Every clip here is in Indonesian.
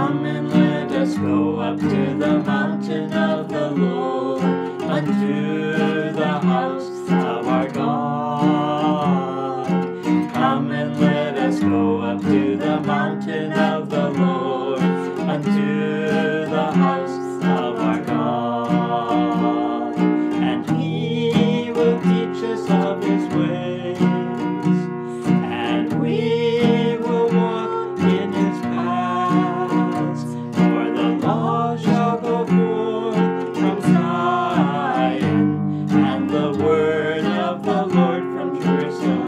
Come and let us go up to the mountain of the Lord, unto the house of our God. Come and let us go up to the mountain of the Lord, unto the house of our God. And He will teach us of His ways, and we will walk in His paths. For the law shall go forth from Zion, and the word of the Lord from Jerusalem.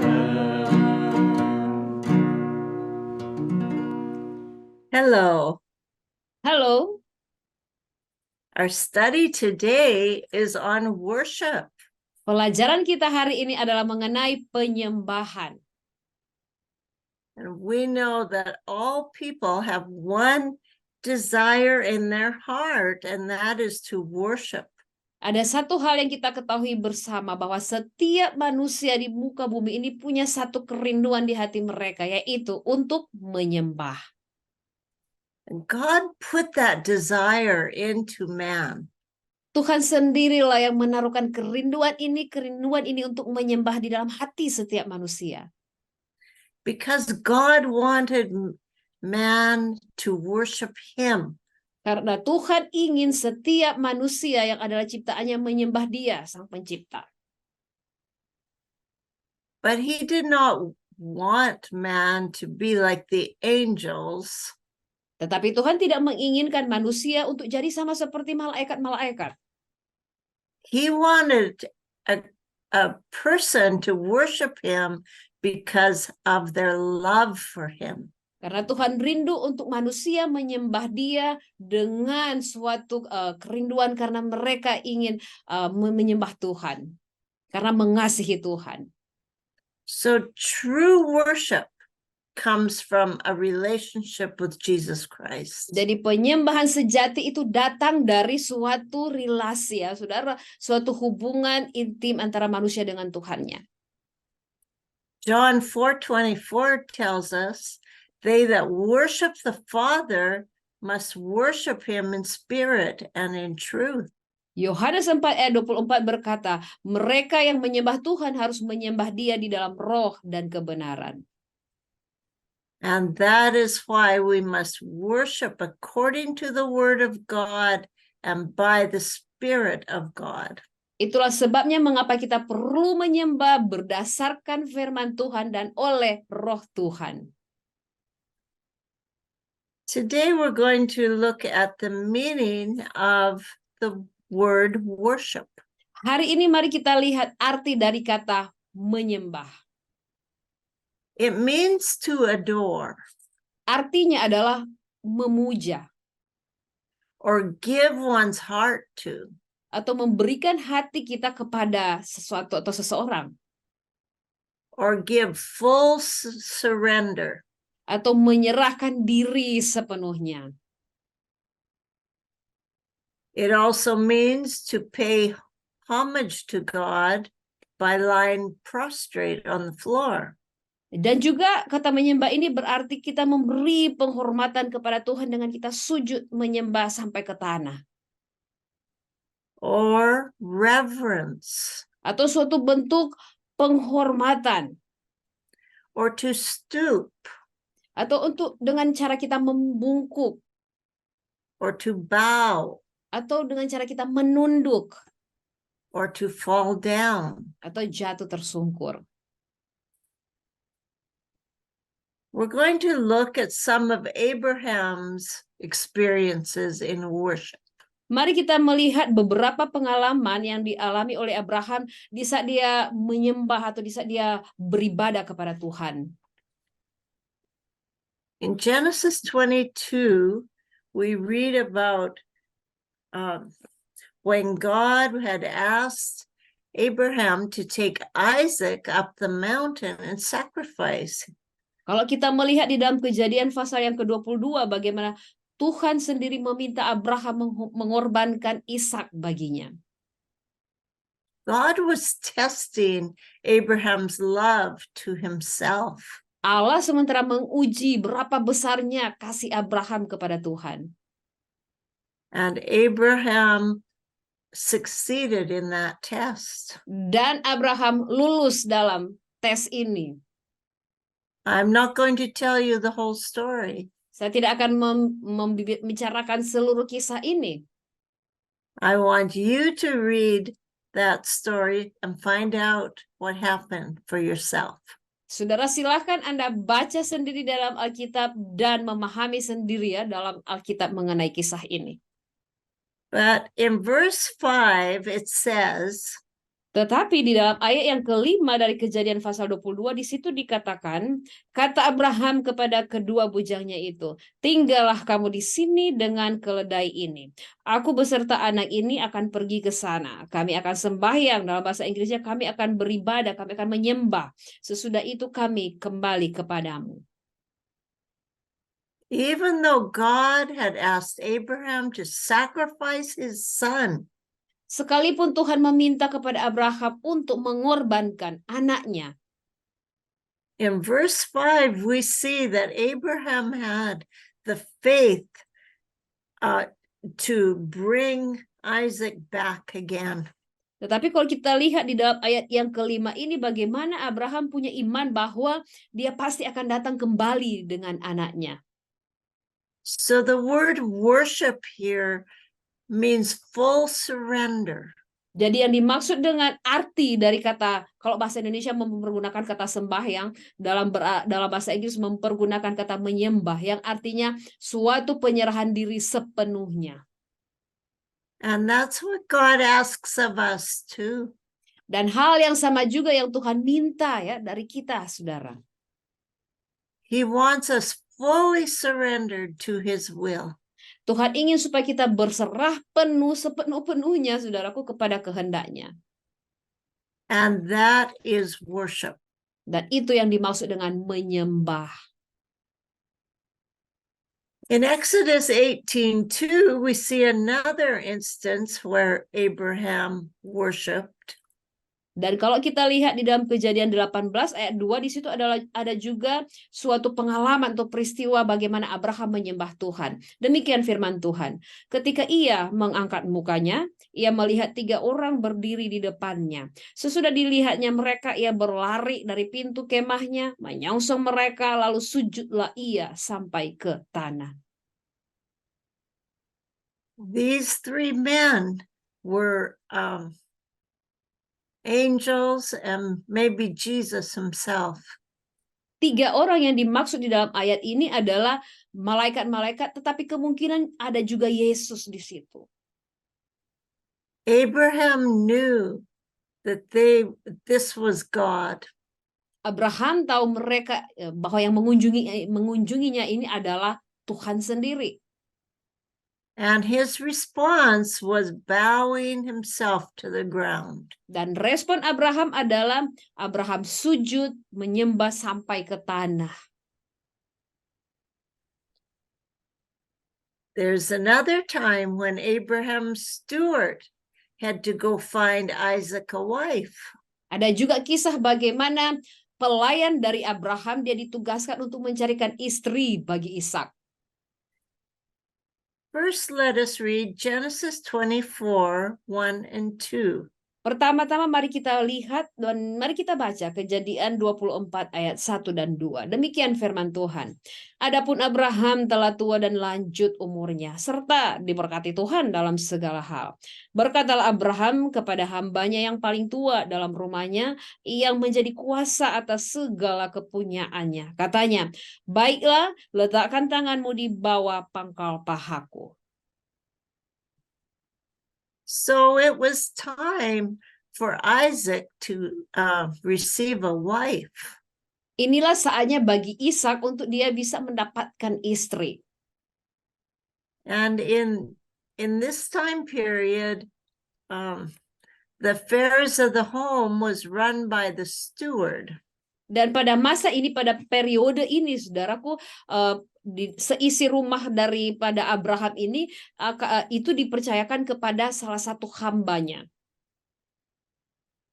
Hello. Halo, Our study today is on worship. pelajaran kita hari ini adalah mengenai penyembahan. And we know that all people have one desire in their heart, and that is to worship. Ada satu hal yang kita ketahui bersama, bahwa setiap manusia di muka bumi ini punya satu kerinduan di hati mereka, yaitu untuk menyembah. And God put that desire into man. Tuhan sendirilah yang menaruhkan kerinduan ini untuk menyembah di dalam hati setiap manusia. Because God wanted man to worship Him. Karena Tuhan ingin setiap manusia yang adalah ciptaannya menyembah Dia, Sang Pencipta. But He did not want man to be like the angels. Tetapi Tuhan tidak menginginkan manusia untuk jadi sama seperti malaikat-malaikat. He wanted a person to worship Him because of their love for Him. Karena Tuhan rindu untuk manusia menyembah Dia dengan suatu kerinduan, karena mereka ingin menyembah Tuhan, karena mengasihi Tuhan. So true worship comes from a relationship with Jesus Christ. Jadi penyembahan sejati itu datang dari suatu relasi, ya saudara, suatu hubungan intim antara manusia dengan Tuhannya. John 4:24 tells us, they that worship the Father must worship Him in spirit and in truth. Yohanes 4:24 berkata, mereka yang menyembah Tuhan harus menyembah Dia di dalam roh dan kebenaran. And that is why we must worship according to the word of God and by the Spirit of God. Itulah sebabnya mengapa kita perlu menyembah berdasarkan firman Tuhan dan oleh roh Tuhan. Today we're going to look at the meaning of the word worship. Hari ini mari kita lihat arti dari kata menyembah. It means to adore. Artinya adalah memuja. Or give one's heart to. Atau memberikan hati kita kepada sesuatu atau seseorang. Or give full surrender. Atau menyerahkan diri sepenuhnya. It also means to pay homage to God by lying prostrate on the floor. Dan juga kata menyembah ini berarti kita memberi penghormatan kepada Tuhan dengan kita sujud menyembah sampai ke tanah. Or reverence. Atau suatu bentuk penghormatan. Or to stoop. Atau untuk dengan cara kita membungkuk. Or to bow. Atau dengan cara kita menunduk. Or to fall down. Atau jatuh tersungkur. We're going to look at some of Abraham's experiences in worship. Mari kita melihat beberapa pengalaman yang dialami oleh Abraham di saat dia menyembah atau di saat dia beribadah kepada Tuhan. In Genesis 22, we read about when God had asked Abraham to take Isaac up the mountain and sacrifice. Kalau kita melihat di dalam Kejadian pasal yang ke-22, bagaimana Tuhan sendiri meminta Abraham mengorbankan Ishak baginya. God was testing Abraham's love to himself. Allah sementara menguji berapa besarnya kasih Abraham kepada Tuhan. And Abraham succeeded in that test. Dan Abraham lulus dalam tes ini. I'm not going to tell you the whole story. Saya tidak akan membicarakan seluruh kisah ini. I want you to read that story and find out what happened for yourself. Saudara, silahkan Anda baca sendiri dalam Alkitab dan memahami sendiri ya dalam Alkitab mengenai kisah ini. But in verse 5 it says, Tetapi di dalam ayat yang kelima dari Kejadian pasal 22 di situ dikatakan, kata Abraham kepada kedua bujangnya itu, tinggallah kamu di sini dengan keledai ini. Aku beserta anak ini akan pergi ke sana. Kami akan sembahyang, dalam bahasa Inggrisnya kami akan beribadah, kami akan menyembah. Sesudah itu kami kembali kepadamu. even though God had asked Abraham to sacrifice his son, Sekalipun Tuhan meminta kepada Abraham untuk mengorbankan anaknya. in verse 5 we see that Abraham had the faith to bring Isaac back again. Tetapi kalau kita lihat di dalam ayat yang kelima ini, bagaimana Abraham punya iman bahwa dia pasti akan datang kembali dengan anaknya. So the word worship here means full surrender. Jadi yang dimaksud dengan arti dari kata, kalau bahasa Indonesia mempergunakan kata sembahyang, dalam bahasa Inggris mempergunakan kata menyembah, yang artinya suatu penyerahan diri sepenuhnya. And that's what God asks of us too. Dan hal yang sama juga yang Tuhan minta ya dari kita, saudara. He wants us fully surrendered to his will. Tuhan ingin supaya kita berserah penuh sepenuh-penuhnya, saudaraku, kepada kehendaknya. And that is worship. Dan itu yang dimaksud dengan menyembah. In Exodus 18:2, we see another instance where Abraham worshiped. Dan kalau kita lihat di dalam Kejadian 18 ayat 2, di situ ada juga suatu pengalaman atau peristiwa bagaimana Abraham menyembah Tuhan. Demikian firman Tuhan. Ketika ia mengangkat mukanya, ia melihat 3 orang berdiri di depannya. Sesudah dilihatnya mereka, ia berlari dari pintu kemahnya, menyongsong mereka, lalu sujudlah ia sampai ke tanah. These 3 men were angels and maybe Jesus himself. 3 orang yang dimaksud di dalam ayat ini adalah malaikat-malaikat, tetapi kemungkinan ada juga Yesus di situ. Abraham knew that this was God. Abraham tahu mereka bahwa yang mengunjunginya ini adalah Tuhan sendiri. And his response was bowing himself to the ground. Dan respon Abraham adalah Abraham sujud menyembah sampai ke tanah. There's another time when Abraham's steward had to go find Isaac a wife. Ada juga kisah bagaimana pelayan dari Abraham dia ditugaskan untuk mencarikan istri bagi Ishak. First, let us read Genesis 24, 1 and 2. Pertama-tama mari kita lihat dan mari kita baca Kejadian 24 ayat 1 dan 2. Demikian firman Tuhan. Adapun Abraham telah tua dan lanjut umurnya, serta diberkati Tuhan dalam segala hal. Berkatalah Abraham kepada hambanya yang paling tua dalam rumahnya, yang menjadi kuasa atas segala kepunyaannya. Katanya, baiklah, letakkan tanganmu di bawah pangkal pahaku. So it was time for Isaac to receive a wife. Inilah saatnya bagi Ishak untuk dia bisa mendapatkan istri. And in this time period, the affairs of the home was run by the steward. Dan pada masa ini, pada periode ini, saudaraku, seisi rumah daripada Abraham ini itu dipercayakan kepada salah satu hambanya.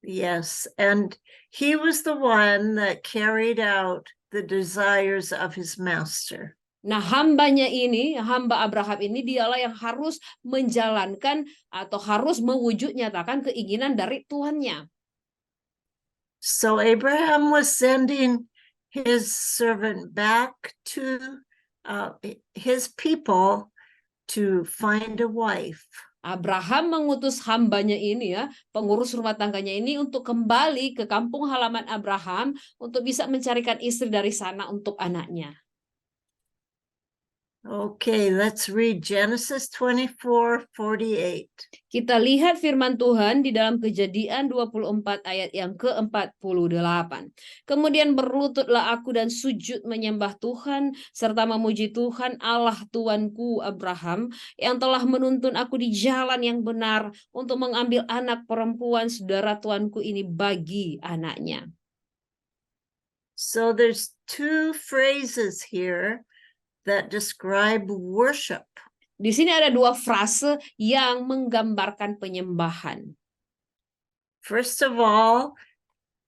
Yes, and he was the one that carried out the desires of his master. Nah, hambanya ini, hamba Abraham ini dialah yang harus menjalankan atau harus mewujud nyatakan keinginan dari tuannya. So Abraham was sending his servant back to his people to find a wife. Abraham mengutus hambanya ini ya, pengurus rumah tangganya ini untuk kembali ke kampung halaman Abraham untuk bisa mencarikan istri dari sana untuk anaknya. Okay, let's read Genesis 24:48. Kita lihat firman Tuhan di dalam Kejadian 24 ayat yang ke-48. Kemudian berlututlah aku dan sujud menyembah Tuhan serta memuji Tuhan Allah Tuanku Abraham yang telah menuntun aku di jalan yang benar untuk mengambil anak perempuan saudara tuanku ini bagi anaknya. So there's two phrases here that describe worship. Di sini ada dua frase yang menggambarkan penyembahan. First of all,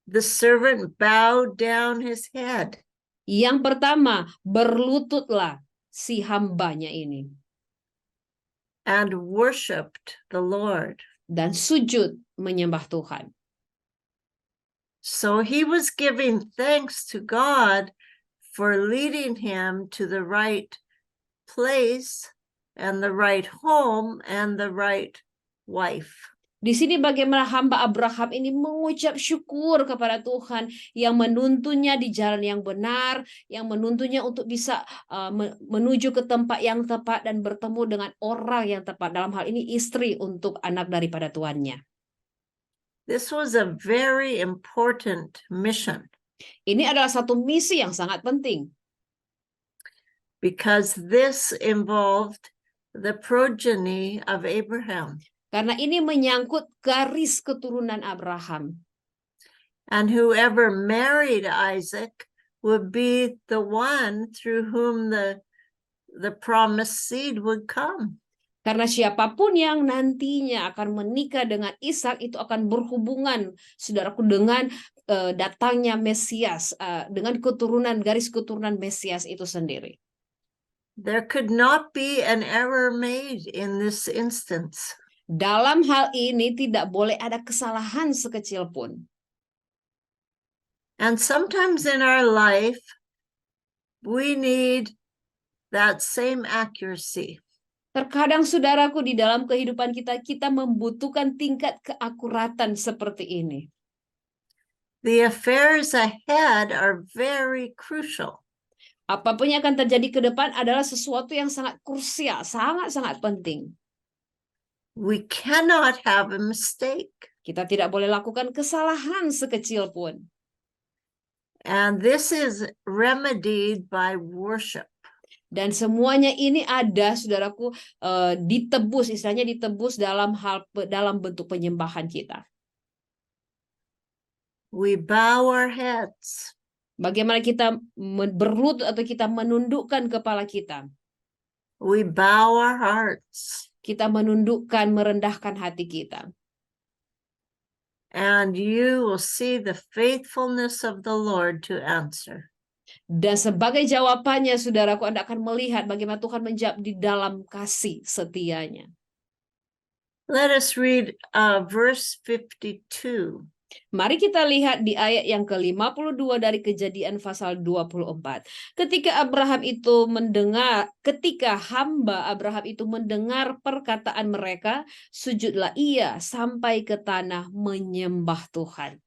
the servant bowed down his head. Yang pertama, berlututlah si hambanya ini. And worshipped the Lord. Dan sujud menyembah Tuhan. So he was giving thanks to God for leading him to the right place and the right home and the right wife. Di sini bagaimana hamba Abraham ini mengucap syukur kepada Tuhan yang menuntunnya di jalan yang benar, yang menuntunnya untuk bisa menuju ke tempat yang tepat dan bertemu dengan orang yang tepat. Dalam hal ini istri untuk anak daripada tuannya. This was a very important mission. Ini adalah satu misi yang sangat penting. Because this involved the progeny of Abraham. Karena ini menyangkut garis keturunan Abraham. And whoever married Isaac would be the one through whom the promised seed would come. Karena siapapun yang nantinya akan menikah dengan Ishak itu akan berhubungan, saudaraku, dengan datangnya Mesias, dengan keturunan, garis keturunan Mesias itu sendiri. There could not be an error made in this instance. Dalam hal ini tidak boleh ada kesalahan sekecil pun. And sometimes in our life, we need that same accuracy. Terkadang saudaraku di dalam kehidupan kita membutuhkan tingkat keakuratan seperti ini. The affairs ahead are very crucial. Apapun yang akan terjadi ke depan adalah sesuatu yang sangat krusial, sangat-sangat penting. We cannot have a mistake. Kita tidak boleh lakukan kesalahan sekecil pun. And this is remedied by worship. Dan semuanya ini ada, saudaraku, ditebus, istilahnya ditebus dalam bentuk penyembahan kita. We bow our heads. Bagaimana kita berlutut atau kita menundukkan kepala kita. We bow our hearts. Kita menundukkan, merendahkan hati kita. And you will see the faithfulness of the Lord to answer. Dan sebagai jawabannya, saudaraku, Anda akan melihat bagaimana Tuhan menjawab di dalam kasih setianya. Let us read verse 52. Mari kita lihat di ayat yang ke-52 dari Kejadian pasal 24. Ketika hamba Abraham itu mendengar perkataan mereka, sujudlah ia sampai ke tanah menyembah Tuhan.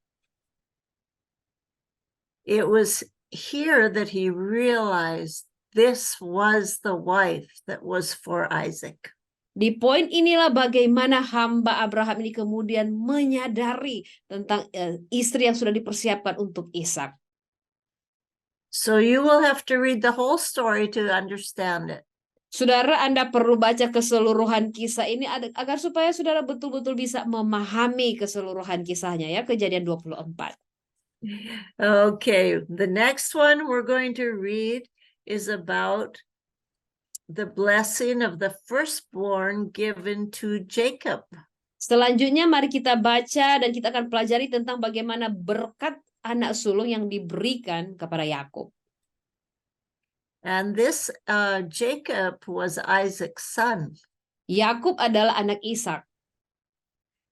It was here that he realized this was the wife that was for Isaac. Di poin inilah bagaimana hamba Abraham ini kemudian menyadari tentang istri yang sudah dipersiapkan untuk Ishak. So you will have to read the whole story to understand it. Saudara, Anda perlu baca keseluruhan kisah ini agar supaya saudara betul-betul bisa memahami keseluruhan kisahnya ya, Kejadian 24. Okay, the next one we're going to read is about the blessing of the firstborn given to Jacob. Selanjutnya mari kita baca dan kita akan pelajari tentang bagaimana berkat anak sulung yang diberikan kepada Yakub. And this Jacob was Isaac's son. Yakub adalah anak Ishak.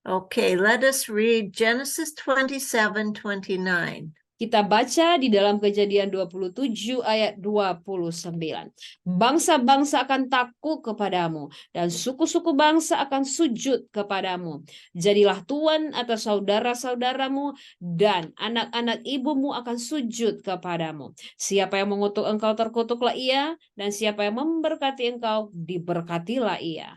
Okay, let us read Genesis 27:29. Kita baca di dalam Kejadian 27 ayat 29. Bangsa-bangsa akan takut kepadamu dan suku-suku bangsa akan sujud kepadamu. Jadilah tuan atas saudara-saudaramu dan anak-anak ibumu akan sujud kepadamu. Siapa yang mengutuk engkau terkutuklah ia, dan siapa yang memberkati engkau diberkatilah ia.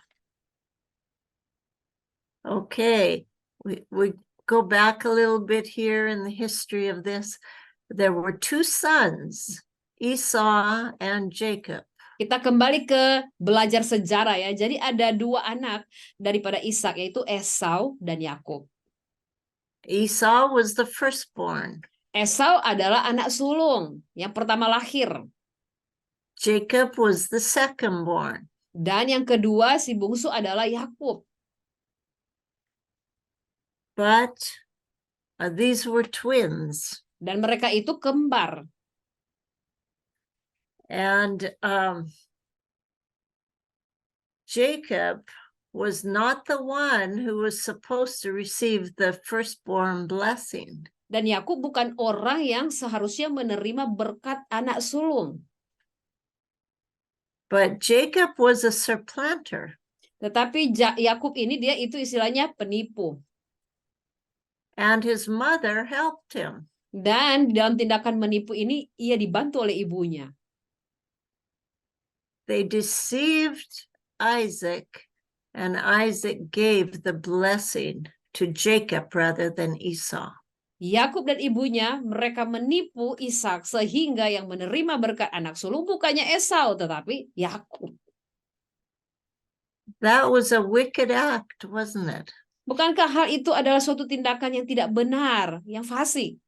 Okay, we go back a little bit here in the history of this. There were two sons, Esau and Jacob. Kita kembali ke belajar sejarah ya. Jadi ada dua anak daripada Ishak, yaitu Esau dan Yakub. Esau was the firstborn. Esau adalah anak sulung yang pertama lahir. Jacob was the secondborn. Dan yang kedua si bungsu adalah Yakub. But these were twins. Dan mereka itu kembar. And Jacob was not the one who was supposed to receive the firstborn blessing. Dan Yakub bukan orang yang seharusnya menerima berkat anak sulung. But Jacob was a supplanter. Tetapi Yakub ini dia itu istilahnya penipu. And his mother helped him. Dan dalam tindakan menipu ini ia dibantu oleh ibunya. They deceived Isaac, and Isaac gave the blessing to Jacob rather than Esau. Yakub dan ibunya mereka menipu Ishak sehingga yang menerima berkat anak sulung bukannya Esau tetapi Yakub. That was a wicked act, wasn't it? Bukankah hal itu adalah suatu tindakan yang tidak benar, yang fasik?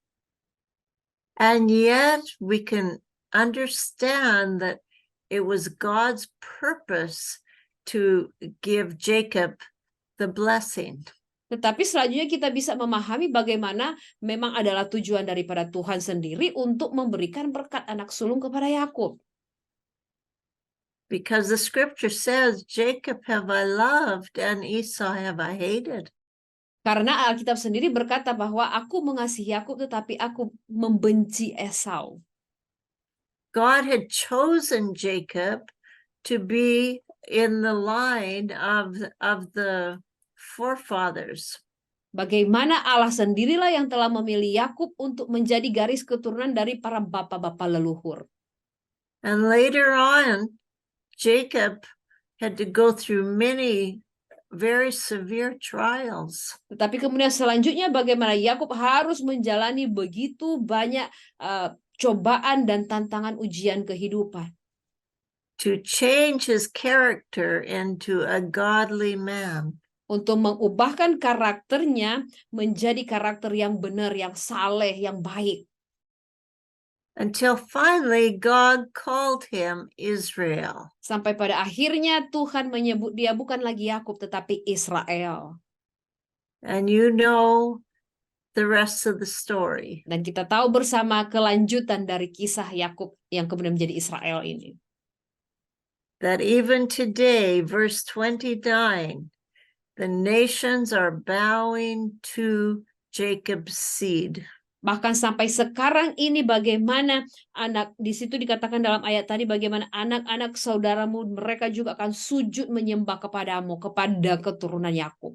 And yet we can understand that it was God's purpose to give Jacob the blessing. Tetapi selanjutnya kita bisa memahami bagaimana memang adalah tujuan daripada Tuhan sendiri untuk memberikan berkat anak sulung kepada Yakub. Because the scripture says, Jacob have I loved and Esau have I hated. Karena Alkitab sendiri berkata bahwa aku mengasihi Yakub tetapi aku membenci Esau. God had chosen Jacob to be in the line of the forefathers. Bagaimana Allah sendirilah yang telah memilih Yakub untuk menjadi garis keturunan dari para bapak-bapak leluhur. And later on, Jacob had to go through many very severe trials. Tetapi kemudian selanjutnya bagaimana Yakub harus menjalani begitu banyak cobaan dan tantangan ujian kehidupan. To change his character into a godly man. Untuk mengubahkan karakternya menjadi karakter yang benar, yang saleh, yang baik. Until finally God called him Israel. Sampai pada akhirnya Tuhan menyebut dia bukan lagi Yakub tetapi Israel. And you know the rest of the story. Dan kita tahu bersama kelanjutan dari kisah Yakub yang kemudian menjadi Israel ini. That even today, verse 29, the nations are bowing to Jacob's seed. Bahkan sampai sekarang ini bagaimana anak di situ dikatakan dalam ayat tadi bagaimana anak-anak saudaramu mereka juga akan sujud menyembah kepadamu, kepada keturunan Yakub.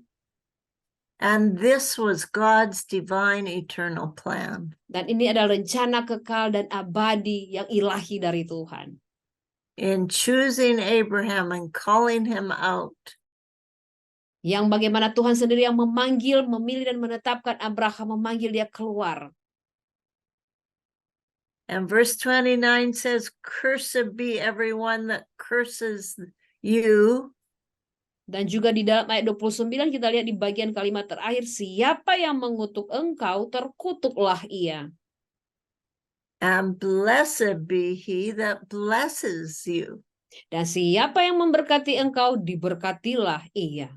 And this was God's divine eternal plan. Dan ini adalah rencana kekal dan abadi yang ilahi dari Tuhan. In choosing Abraham and calling him out. Yang bagaimana Tuhan sendiri yang memanggil, memilih dan menetapkan Abraham, memanggil dia keluar. And verse 29 says, "Cursed be everyone that curses you." Dan juga di dalam ayat 29 kita lihat di bagian kalimat terakhir, siapa yang mengutuk engkau, terkutuklah ia. And blessed be he that blesses you. Dan siapa yang memberkati engkau, diberkatilah ia.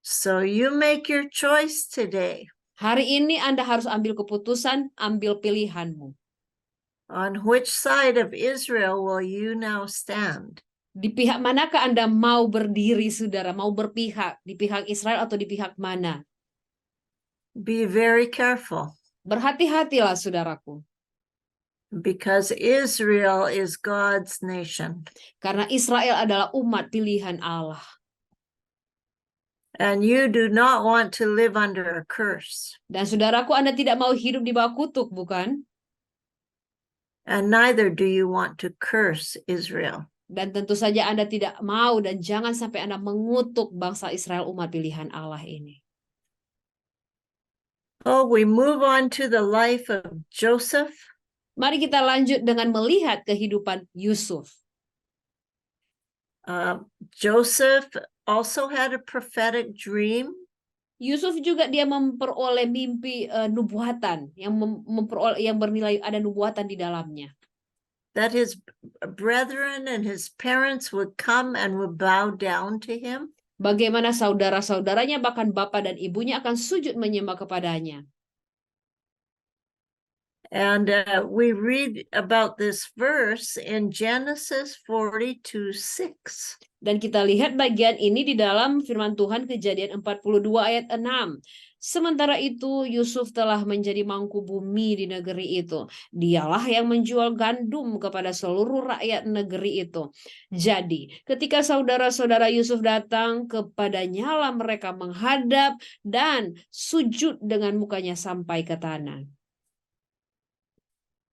So you make your choice today. Hari ini Anda harus ambil keputusan, ambil pilihanmu. On which side of Israel will you now stand? Di pihak manakah Anda mau berdiri, saudara? Mau berpihak? Di pihak Israel atau di pihak mana? Be very careful, Berhati-hatilah, saudaraku. because Israel is God's nation. Karena Israel adalah umat pilihan Allah. And you do not want to live under a curse. Dan saudaraku, Anda tidak mau hidup di bawah kutuk, bukan? And neither do you want to curse Israel. Dan tentu saja Anda tidak mau dan jangan sampai Anda mengutuk bangsa Israel, umat pilihan Allah ini. Oh, we move on to the life of Joseph. Mari kita lanjut dengan melihat kehidupan Yusuf. Joseph also had a prophetic dream. Yusuf juga dia memperoleh mimpi nubuatan yang bernilai ada nubuatan di dalamnya. That his brethren and his parents would come and would bow down to him. Bagaimana saudara-saudaranya bahkan bapak dan ibunya akan sujud menyembah kepadanya. And we read about this verse in Genesis 42:6. Dan kita lihat bagian ini di dalam firman Tuhan Kejadian 42 ayat 6. Sementara itu Yusuf telah menjadi mangku bumi di negeri itu. Dialah yang menjual gandum kepada seluruh rakyat negeri itu. Jadi ketika saudara-saudara Yusuf datang kepadanya lah mereka menghadap dan sujud dengan mukanya sampai ke tanah.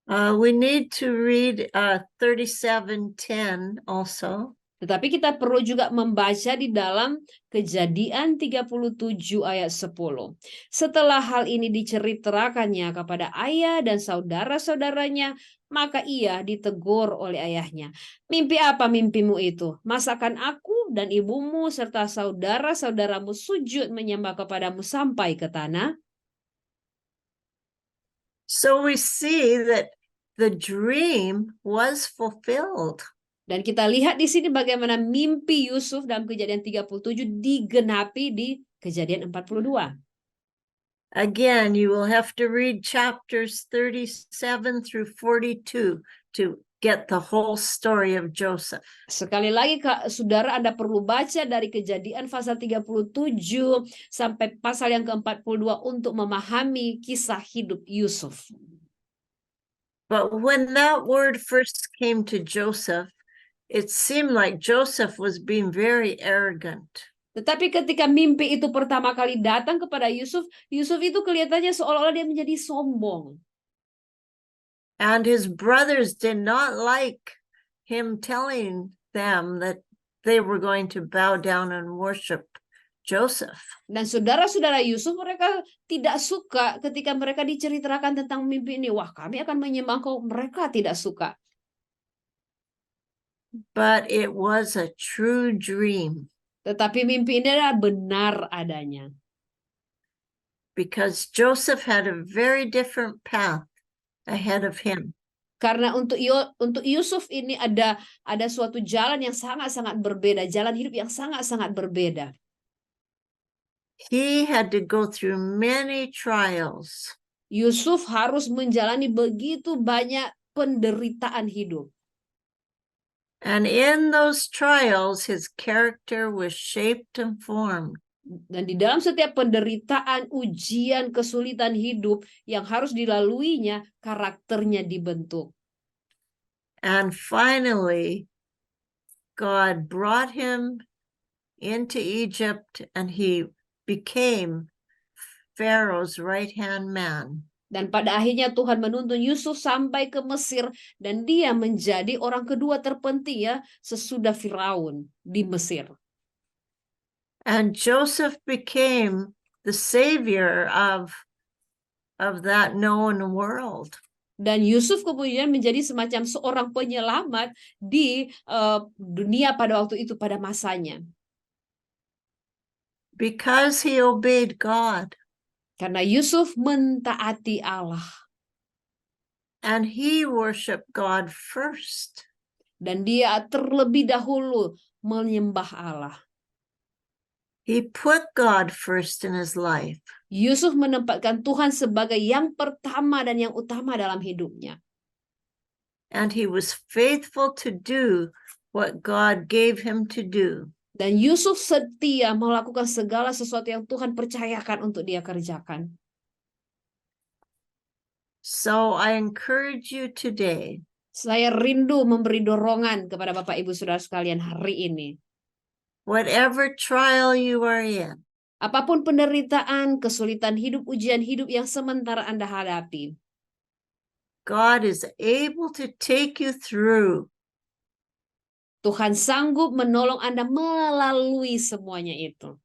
We need to read 37:10 also. Tetapi kita perlu juga membaca di dalam Kejadian 37 ayat 10. Setelah hal ini diceritakannya kepada ayah dan saudara-saudaranya, maka ia ditegur oleh ayahnya. Mimpi apa mimpimu itu? Masakan aku dan ibumu serta saudara-saudaramu sujud menyembah kepadamu sampai ke tanah? So we see that the dream was fulfilled. Dan kita lihat di sini bagaimana mimpi Yusuf dalam Kejadian 37 digenapi di Kejadian 42. Again, you will have to read chapters 37 through 42 to get the whole story of Joseph. Sekali lagi saudara, Anda perlu baca dari Kejadian pasal 37 sampai pasal yang ke-42 untuk memahami kisah hidup Yusuf. But when that word first came to Joseph, it seemed like Joseph was being very arrogant. Tetapi ketika mimpi itu pertama kali datang kepada Yusuf, Yusuf itu kelihatannya seolah-olah dia menjadi sombong. And his brothers did not like him telling them that they were going to bow down and worship Joseph. Dan saudara-saudara Yusuf mereka tidak suka ketika mereka diceritakan tentang mimpi ini. Wah, kami akan menyembah kau. Mereka tidak suka. But it was a true dream. Tetapi mimpi ini adalah benar adanya. Because Joseph had a very different path ahead of him. Karena untuk Yusuf ini ada suatu jalan yang sangat-sangat berbeda, jalan hidup yang sangat-sangat berbeda. He had to go through many trials. Yusuf harus menjalani begitu banyak penderitaan hidup. And in those trials, his character was shaped and formed. Dan di dalam setiap penderitaan, ujian, kesulitan hidup yang harus dilaluinya, karakternya dibentuk. And finally, God brought him into Egypt and he became Pharaoh's right-hand man. Dan pada akhirnya Tuhan menuntun Yusuf sampai ke Mesir dan dia menjadi orang kedua terpenting ya sesudah Firaun di Mesir. And Joseph became the savior of that known world. Dan Yusuf kemudian menjadi semacam seorang penyelamat di dunia pada waktu itu, pada masanya. Because he obeyed God. Karena Yusuf mentaati Allah. And he worshiped God first. Dan dia terlebih dahulu menyembah Allah. He put God first in his life. Yusuf menempatkan Tuhan sebagai yang pertama dan yang utama dalam hidupnya. and he was faithful to do what God gave him to do. Dan Yusuf setia melakukan segala sesuatu yang Tuhan percayakan untuk dia kerjakan. So I encourage you today, Saya rindu memberi dorongan kepada Bapak Ibu Saudara sekalian hari ini. whatever trial you are in, Apapun penderitaan, kesulitan hidup, ujian hidup yang sementara Anda hadapi, God is able to take you through. Tuhan sanggup menolong Anda melalui semuanya itu.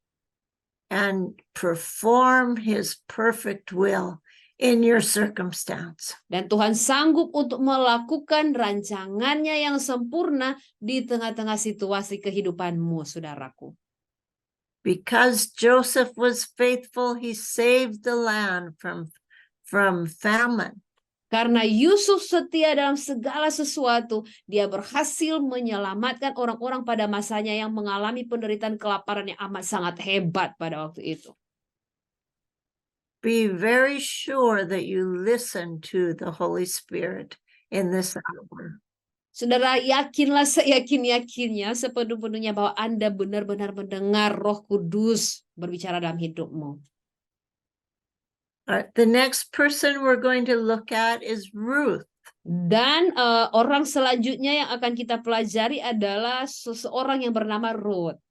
And perform his perfect will in your circumstance. Dan Tuhan sanggup untuk melakukan rancangannya yang sempurna di tengah-tengah situasi kehidupanmu, saudaraku. Because Joseph was faithful, he saved the land from famine. Karena Yusuf setia dalam segala sesuatu, dia berhasil menyelamatkan orang-orang pada masanya yang mengalami penderitaan kelaparan yang amat sangat hebat pada waktu itu. Be very sure that you listen to the Holy Spirit in this hour. Saudara, yakinlah seyakin-yakinnya, sepenuh-penuhnya bahwa Anda benar-benar mendengar Roh Kudus berbicara dalam hidupmu. The next person we're going to look at is Ruth. Dan orang selanjutnya yang akan kita pelajari adalah seseorang yang bernama Ruth.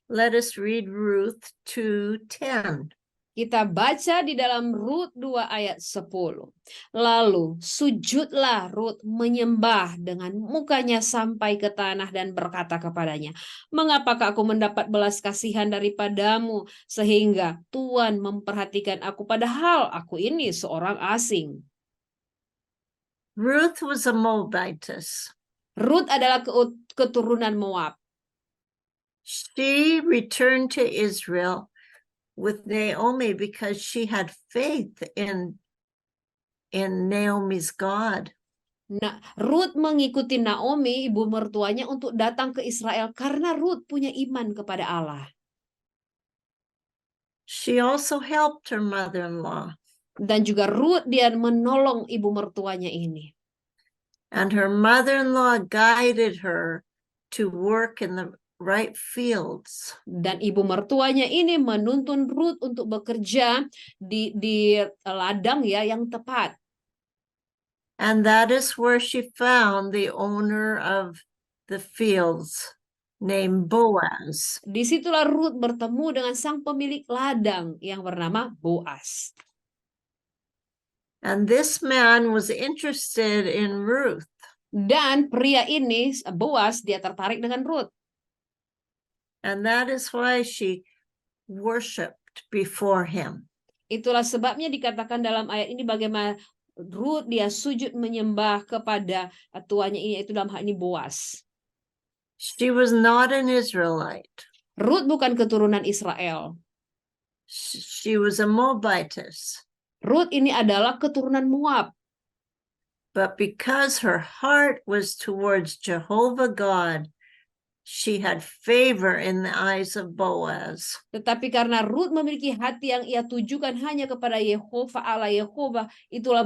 Let us read Ruth 2:10. Kita baca di dalam Rut 2 ayat 10. Lalu sujudlah Rut menyembah dengan mukanya sampai ke tanah dan berkata kepadanya, "Mengapakah aku mendapat belas kasihan daripadamu sehingga Tuhan memperhatikan aku padahal aku ini seorang asing?" Ruth was a Moabitess. Rut adalah keturunan Moab. She returned to Israel with Naomi because she had faith in Naomi's God. Nah, Rut mengikuti Naomi, ibu mertuanya, untuk datang ke Israel karena Rut punya iman kepada Allah. She also helped her mother-in-law. Dan juga Rut dia menolong ibu mertuanya ini. And her mother-in-law guided her to work in the right fields. Dan ibu mertuanya ini menuntun Rut untuk bekerja di ladang ya yang tepat. And that is where she found the owner of the fields named Boaz. Disitulah Rut bertemu dengan sang pemilik ladang yang bernama Boaz. And this man was interested in Ruth. Dan pria ini, Boaz, dia tertarik dengan Rut. And that is why she worshiped before him. Itulah sebabnya dikatakan dalam ayat ini bagaimana Rut dia sujud menyembah kepada tuannya ini, yaitu dalam hal ini Boaz. She was not an Israelite. Rut bukan keturunan Israel. She was a Moabitess. Rut ini adalah keturunan Moab. But because her heart was towards Jehovah God, she had favor in the eyes of Boaz. Tetapi karena Rut memiliki hati yang ia tujukan hanya kepada Yehova, Allah Yehova, itulah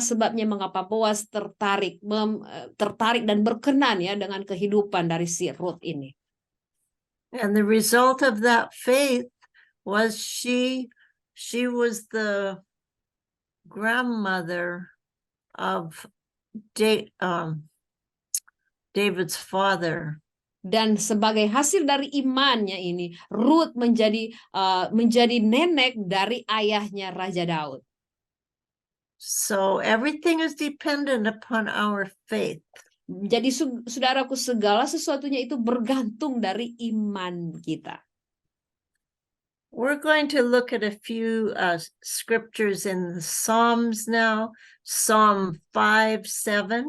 sebabnya mengapa Boaz tertarik dan berkenan ya dengan kehidupan dari si Rut ini. And the result of that faith was she was the grandmother of David's father. Dan sebagai hasil dari imannya ini, Rut menjadi nenek dari ayahnya Raja Daud. So everything is dependent upon our faith. Jadi saudaraku, segala sesuatunya itu bergantung dari iman kita. We're going to look at a few scriptures in the Psalms now. Psalm 5:7.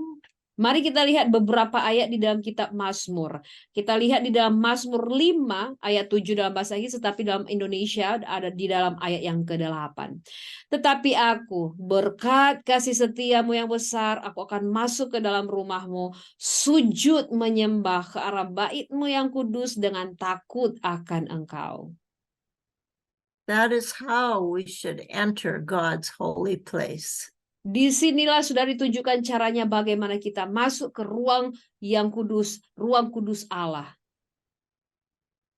Mari kita lihat beberapa ayat di dalam kitab Mazmur. Kita lihat di dalam Mazmur 5 ayat 7 dalam bahasa Inggris, tetapi dalam Indonesia ada di dalam ayat yang ke-8. Tetapi aku, berkat kasih setiamu yang besar, aku akan masuk ke dalam rumahmu, sujud menyembah ke arah baitmu yang kudus dengan takut akan engkau. That is how we should enter God's holy place. Disinilah sudah ditunjukkan caranya bagaimana kita masuk ke ruang yang kudus, ruang kudus Allah.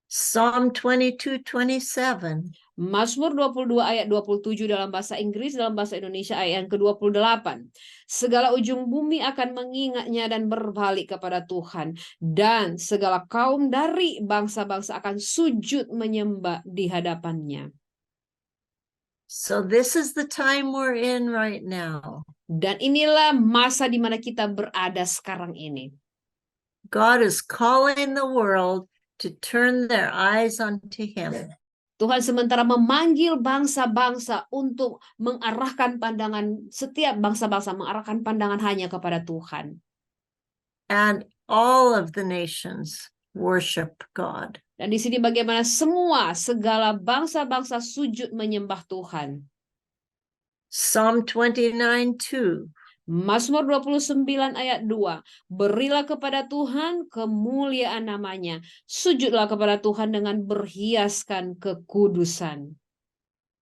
Psalm 22:27. Mazmur 22 ayat 27 dalam bahasa Inggris, dalam bahasa Indonesia ayat yang ke-28. Segala ujung bumi akan mengingatnya dan berbalik kepada Tuhan. Dan segala kaum dari bangsa-bangsa akan sujud menyembah di hadapannya. So this is the time we're in right now. Dan inilah masa di mana kita berada sekarang ini. God is calling the world to turn their eyes onto him. Tuhan sementara memanggil bangsa-bangsa untuk mengarahkan pandangan, setiap bangsa-bangsa mengarahkan pandangan hanya kepada Tuhan. And all of the nations worship God. Dan di sini bagaimana segala bangsa-bangsa sujud menyembah Tuhan. Psalm 29:2. Mazmur 29 ayat 2. Berilah kepada Tuhan kemuliaan namanya. Sujudlah kepada Tuhan dengan berhiaskan kekudusan.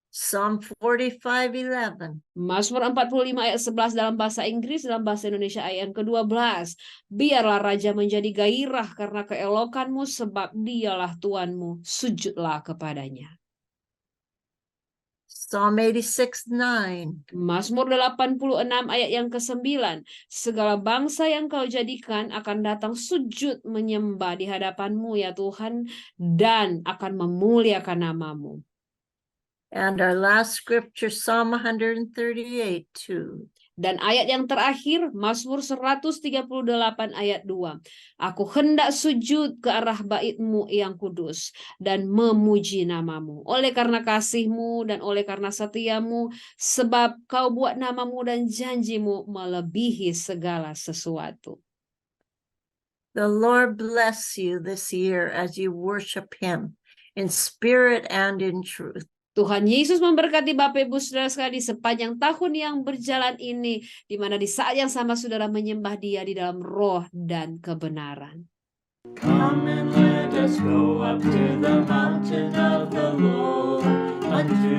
Psalm 45:11. Mazmur 45 ayat 11 dalam bahasa Inggris, dalam bahasa Indonesia ayat yang ke-12. Biarlah raja menjadi gairah karena keelokanmu, sebab dialah Tuanmu. Sujudlah kepadanya. Psalm 86:9. Mazmur 86 ayat yang ke-9. Segala bangsa yang kau jadikan akan datang sujud menyembah di hadapanmu ya Tuhan, dan akan memuliakan namamu. And our last scripture, Psalm 138:2. Dan ayat yang terakhir, Mazmur 138 ayat 2. Aku hendak sujud ke arah bait-Mu yang kudus dan memuji namamu. Oleh karena kasih-Mu dan oleh karena setia-Mu, sebab Kau buat namamu dan janji-Mu melebihi segala sesuatu. The Lord bless you this year as you worship him in spirit and in truth. Tuhan Yesus memberkati Bapak Ibu Saudara sekalian di sepanjang tahun yang berjalan ini, di mana di saat yang sama saudara menyembah Dia di dalam roh dan kebenaran. Come and let us go up to the mountain of the Lord, unto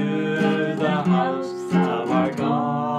the house of our God.